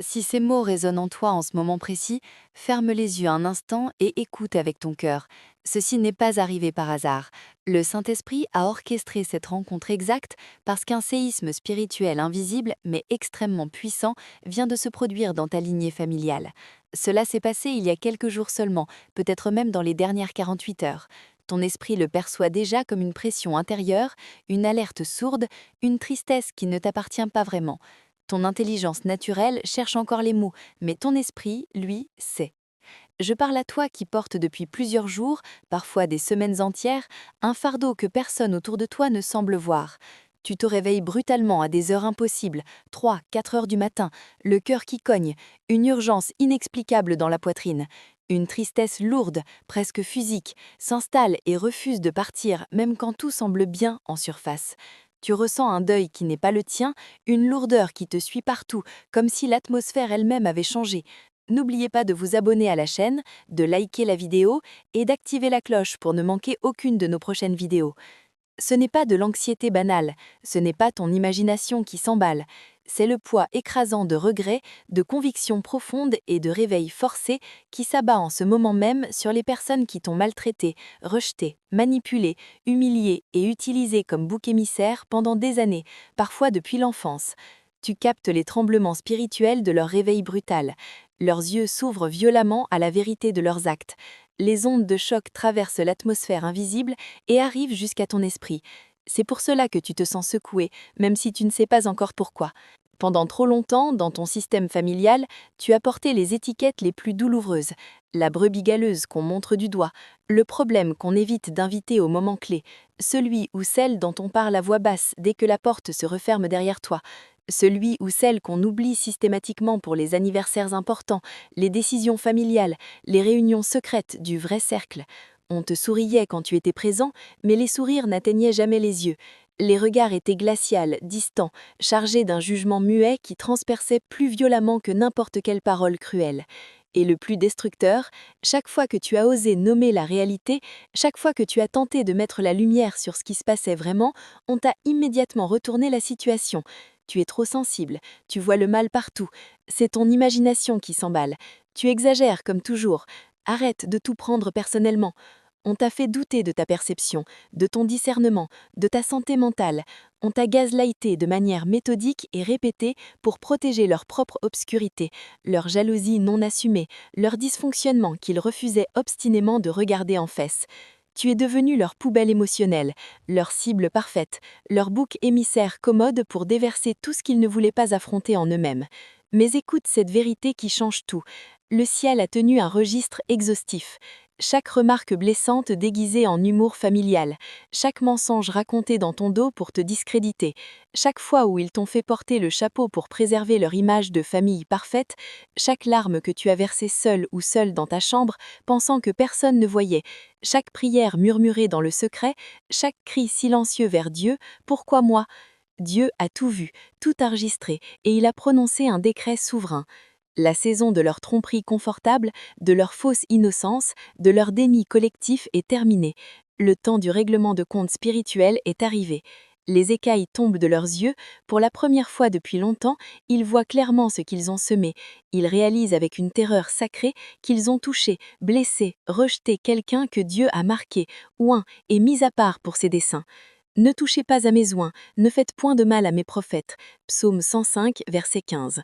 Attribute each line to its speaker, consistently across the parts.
Speaker 1: Si ces mots résonnent en toi en ce moment précis, ferme les yeux un instant et écoute avec ton cœur. Ceci n'est pas arrivé par hasard. Le Saint-Esprit a orchestré cette rencontre exacte parce qu'un séisme spirituel invisible, mais extrêmement puissant, vient de se produire dans ta lignée familiale. Cela s'est passé il y a quelques jours seulement, peut-être même dans les dernières 48 heures. Ton esprit le perçoit déjà comme une pression intérieure, une alerte sourde, une tristesse qui ne t'appartient pas vraiment. Ton intelligence naturelle cherche encore les mots, mais ton esprit, lui, sait. Je parle à toi qui porte depuis plusieurs jours, parfois des semaines entières, un fardeau que personne autour de toi ne semble voir. Tu te réveilles brutalement à des heures impossibles, 3, 4 heures du matin, le cœur qui cogne, une urgence inexplicable dans la poitrine. Une tristesse lourde, presque physique, s'installe et refuse de partir même quand tout semble bien en surface. Tu ressens un deuil qui n'est pas le tien, une lourdeur qui te suit partout, comme si l'atmosphère elle-même avait changé. N'oubliez pas de vous abonner à la chaîne, de liker la vidéo et d'activer la cloche pour ne manquer aucune de nos prochaines vidéos. Ce n'est pas de l'anxiété banale, ce n'est pas ton imagination qui s'emballe, c'est le poids écrasant de regrets, de convictions profondes et de réveils forcés qui s'abat en ce moment même sur les personnes qui t'ont maltraité, rejeté, manipulé, humilié et utilisé comme bouc émissaire pendant des années, parfois depuis l'enfance. Tu captes les tremblements spirituels de leur réveil brutal. Leurs yeux s'ouvrent violemment à la vérité de leurs actes. Les ondes de choc traversent l'atmosphère invisible et arrive jusqu'à ton esprit. C'est pour cela que tu te sens secoué, même si tu ne sais pas encore pourquoi. Pendant trop longtemps, dans ton système familial, tu as porté les étiquettes les plus douloureuses. La brebis galeuse qu'on montre du doigt, le problème qu'on évite d'inviter au moment clé, celui ou celle dont on parle à voix basse dès que la porte se referme derrière toi, celui ou celle qu'on oublie systématiquement pour les anniversaires importants, les décisions familiales, les réunions secrètes du vrai cercle. On te souriait quand tu étais présent, mais les sourires n'atteignaient jamais les yeux. Les regards étaient glacials, distants, chargés d'un jugement muet qui transperçait plus violemment que n'importe quelle parole cruelle. Et le plus destructeur, chaque fois que tu as osé nommer la réalité, chaque fois que tu as tenté de mettre la lumière sur ce qui se passait vraiment, on t'a immédiatement retourné la situation. Tu es trop sensible, tu vois le mal partout, c'est ton imagination qui s'emballe. Tu exagères comme toujours. Arrête de tout prendre personnellement. On t'a fait douter de ta perception, de ton discernement, de ta santé mentale. On t'a gaslighté de manière méthodique et répétée pour protéger leur propre obscurité, leur jalousie non assumée, leur dysfonctionnement qu'ils refusaient obstinément de regarder en face. Tu es devenu leur poubelle émotionnelle, leur cible parfaite, leur bouc émissaire commode pour déverser tout ce qu'ils ne voulaient pas affronter en eux-mêmes. Mais écoute cette vérité qui change tout. Le ciel a tenu un registre exhaustif. Chaque remarque blessante déguisée en humour familial, chaque mensonge raconté dans ton dos pour te discréditer, chaque fois où ils t'ont fait porter le chapeau pour préserver leur image de famille parfaite, chaque larme que tu as versée seule ou seule dans ta chambre, pensant que personne ne voyait, chaque prière murmurée dans le secret, chaque cri silencieux vers Dieu, pourquoi moi? Dieu a tout vu, tout enregistré, et il a prononcé un décret souverain. La saison de leur tromperie confortable, de leur fausse innocence, de leur déni collectif est terminée. Le temps du règlement de compte spirituel est arrivé. Les écailles tombent de leurs yeux. Pour la première fois depuis longtemps, ils voient clairement ce qu'ils ont semé. Ils réalisent avec une terreur sacrée qu'ils ont touché, blessé, rejeté quelqu'un que Dieu a marqué, oint et mis à part pour ses desseins. Ne touchez pas à mes oints, ne faites point de mal à mes prophètes. Psaume 105, verset 15.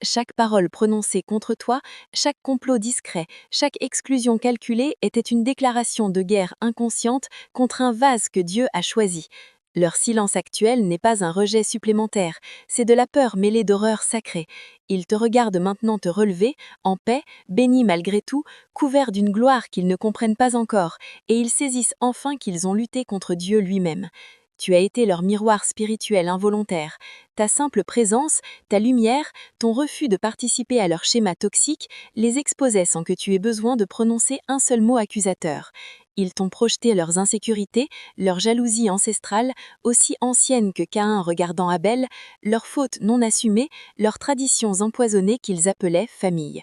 Speaker 1: Chaque parole prononcée contre toi, chaque complot discret, chaque exclusion calculée était une déclaration de guerre inconsciente contre un vase que Dieu a choisi. Leur silence actuel n'est pas un rejet supplémentaire, c'est de la peur mêlée d'horreur sacrée. Ils te regardent maintenant te relever, en paix, bénis malgré tout, couverts d'une gloire qu'ils ne comprennent pas encore, et ils saisissent enfin qu'ils ont lutté contre Dieu lui-même. Tu as été leur miroir spirituel involontaire. Ta simple présence, ta lumière, ton refus de participer à leur schéma toxique les exposait sans que tu aies besoin de prononcer un seul mot accusateur. Ils t'ont projeté leurs insécurités, leur jalousie ancestrale, aussi ancienne que Caïn regardant Abel, leurs fautes non assumées, leurs traditions empoisonnées qu'ils appelaient famille.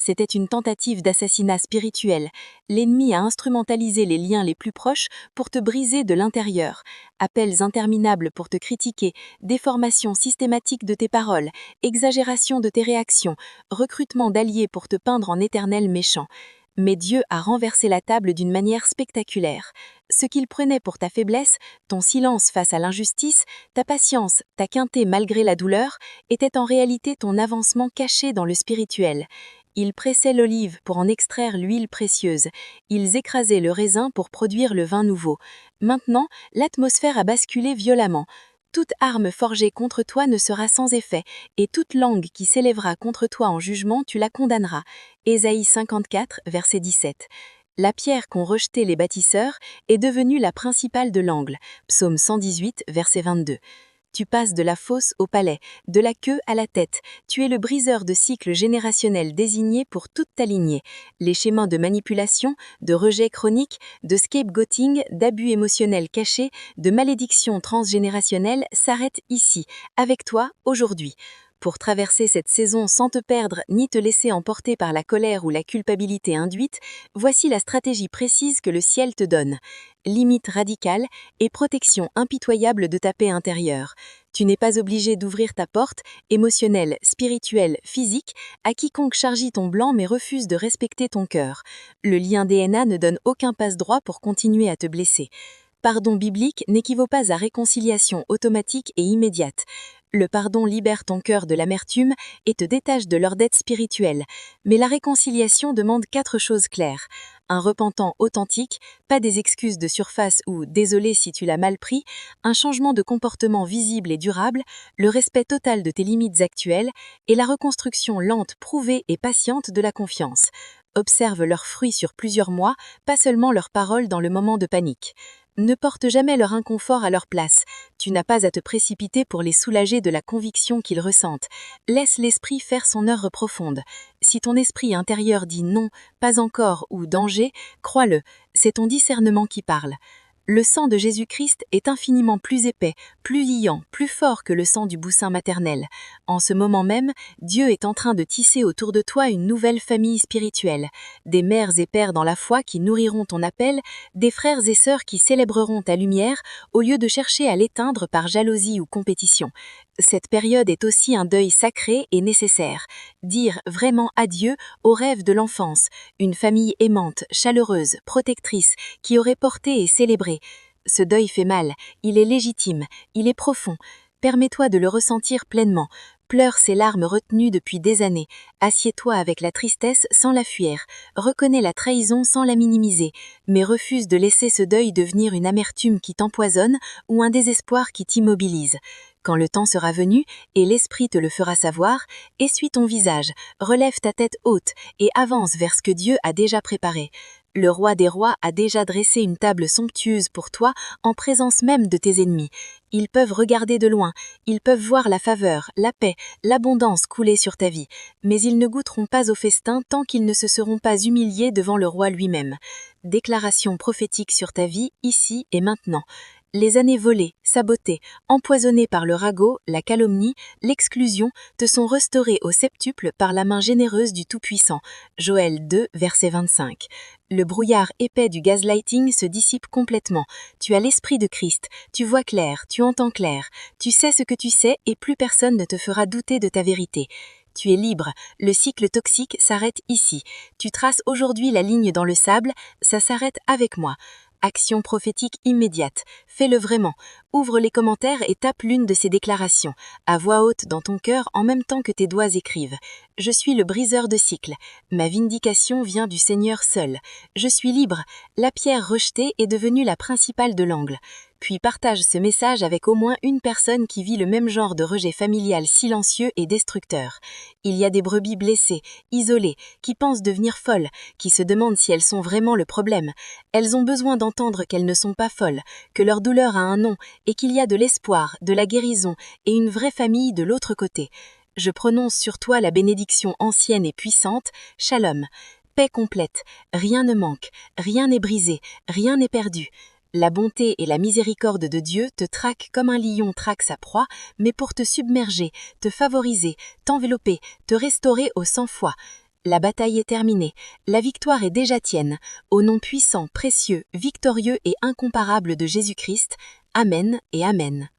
Speaker 2: C'était une tentative d'assassinat spirituel. L'ennemi a instrumentalisé les liens les plus proches pour te briser de l'intérieur. Appels interminables pour te critiquer, déformation systématique de tes paroles, exagération de tes réactions, recrutement d'alliés pour te peindre en éternel méchant. Mais Dieu a renversé la table d'une manière spectaculaire. Ce qu'il prenait pour ta faiblesse, ton silence face à l'injustice, ta patience, ta quintée malgré la douleur, était en réalité ton avancement caché dans le spirituel. Ils pressaient l'olive pour en extraire l'huile précieuse. Ils écrasaient le raisin pour produire le vin nouveau. Maintenant, l'atmosphère a basculé violemment. Toute arme forgée contre toi ne sera sans effet, et toute langue qui s'élèvera contre toi en jugement, tu la condamneras. Ésaïe 54, verset 17. La pierre qu'ont rejetée les bâtisseurs est devenue la principale de l'angle. Psaume 118, verset 22. Tu passes de la fosse au palais, de la queue à la tête. Tu es le briseur de cycles générationnels désigné pour toute ta lignée. Les schémas de manipulation, de rejet chronique, de scapegoating, d'abus émotionnels cachés, de malédiction transgénérationnelle s'arrêtent ici, avec toi, aujourd'hui. Pour traverser cette saison sans te perdre ni te laisser emporter par la colère ou la culpabilité induite, voici la stratégie précise que le ciel te donne. Limite radicale et protection impitoyable de ta paix intérieure. Tu n'es pas obligé d'ouvrir ta porte, émotionnelle, spirituelle, physique, à quiconque chargie ton blanc mais refuse de respecter ton cœur. Le lien DNA ne donne aucun passe-droit pour continuer à te blesser. Pardon biblique n'équivaut pas à réconciliation automatique et immédiate. Le pardon libère ton cœur de l'amertume et te détache de leur dette spirituelle. Mais la réconciliation demande 4 choses claires. Un repentant authentique, pas des excuses de surface ou « désolé si tu l'as mal pris », un changement de comportement visible et durable, le respect total de tes limites actuelles et la reconstruction lente, prouvée et patiente de la confiance. Observe leurs fruits sur plusieurs mois, pas seulement leurs paroles dans le moment de panique. Ne porte jamais leur inconfort à leur place. Tu n'as pas à te précipiter pour les soulager de la conviction qu'ils ressentent. Laisse l'esprit faire son œuvre profonde. Si ton esprit intérieur dit non, pas encore ou danger, crois-le, c'est ton discernement qui parle. Le sang de Jésus-Christ est infiniment plus épais, plus liant, plus fort que le sang du boussin maternel. En ce moment même, Dieu est en train de tisser autour de toi une nouvelle famille spirituelle. Des mères et pères dans la foi qui nourriront ton appel, des frères et sœurs qui célébreront ta lumière au lieu de chercher à l'éteindre par jalousie ou compétition. Cette période est aussi un deuil sacré et nécessaire. Dire vraiment adieu au rêve de l'enfance, une famille aimante, chaleureuse, protectrice, qui aurait porté et célébré. Ce deuil fait mal, il est légitime, il est profond. Permets-toi de le ressentir pleinement. Pleure ces larmes retenues depuis des années. Assieds-toi avec la tristesse sans la fuir. Reconnais la trahison sans la minimiser. Mais refuse de laisser ce deuil devenir une amertume qui t'empoisonne ou un désespoir qui t'immobilise. Quand le temps sera venu, et l'esprit te le fera savoir, essuie ton visage, relève ta tête haute et avance vers ce que Dieu a déjà préparé. Le roi des rois a déjà dressé une table somptueuse pour toi en présence même de tes ennemis. Ils peuvent regarder de loin, ils peuvent voir la faveur, la paix, l'abondance couler sur ta vie, mais ils ne goûteront pas au festin tant qu'ils ne se seront pas humiliés devant le roi lui-même. Déclaration prophétique sur ta vie, ici et maintenant. Les années volées, sabotées, empoisonnées par le ragot, la calomnie, l'exclusion, te sont restaurées au septuple par la main généreuse du Tout-Puissant. Joël 2, verset 25. Le brouillard épais du gaslighting se dissipe complètement. Tu as l'esprit de Christ, tu vois clair, tu entends clair, tu sais ce que tu sais et plus personne ne te fera douter de ta vérité. Tu es libre, le cycle toxique s'arrête ici. Tu traces aujourd'hui la ligne dans le sable, ça s'arrête avec moi. Action prophétique immédiate. Fais-le vraiment. Ouvre les commentaires et tape l'une de ces déclarations, à voix haute dans ton cœur en même temps que tes doigts écrivent. Je suis le briseur de cycles. Ma vindication vient du Seigneur seul. Je suis libre. La pierre rejetée est devenue la principale de l'angle. Puis partage ce message avec au moins une personne qui vit le même genre de rejet familial silencieux et destructeur. Il y a des brebis blessées, isolées, qui pensent devenir folles, qui se demandent si elles sont vraiment le problème. Elles ont besoin d'entendre qu'elles ne sont pas folles, que leur douleur a un nom et qu'il y a de l'espoir, de la guérison et une vraie famille de l'autre côté. Je prononce sur toi la bénédiction ancienne et puissante, Shalom. Paix complète, rien ne manque, rien n'est brisé, rien n'est perdu. La bonté et la miséricorde de Dieu te traquent comme un lion traque sa proie, mais pour te submerger, te favoriser, t'envelopper, te restaurer au 100 fois. La bataille est terminée, la victoire est déjà tienne. Au nom puissant, précieux, victorieux et incomparable de Jésus-Christ, Amen et Amen.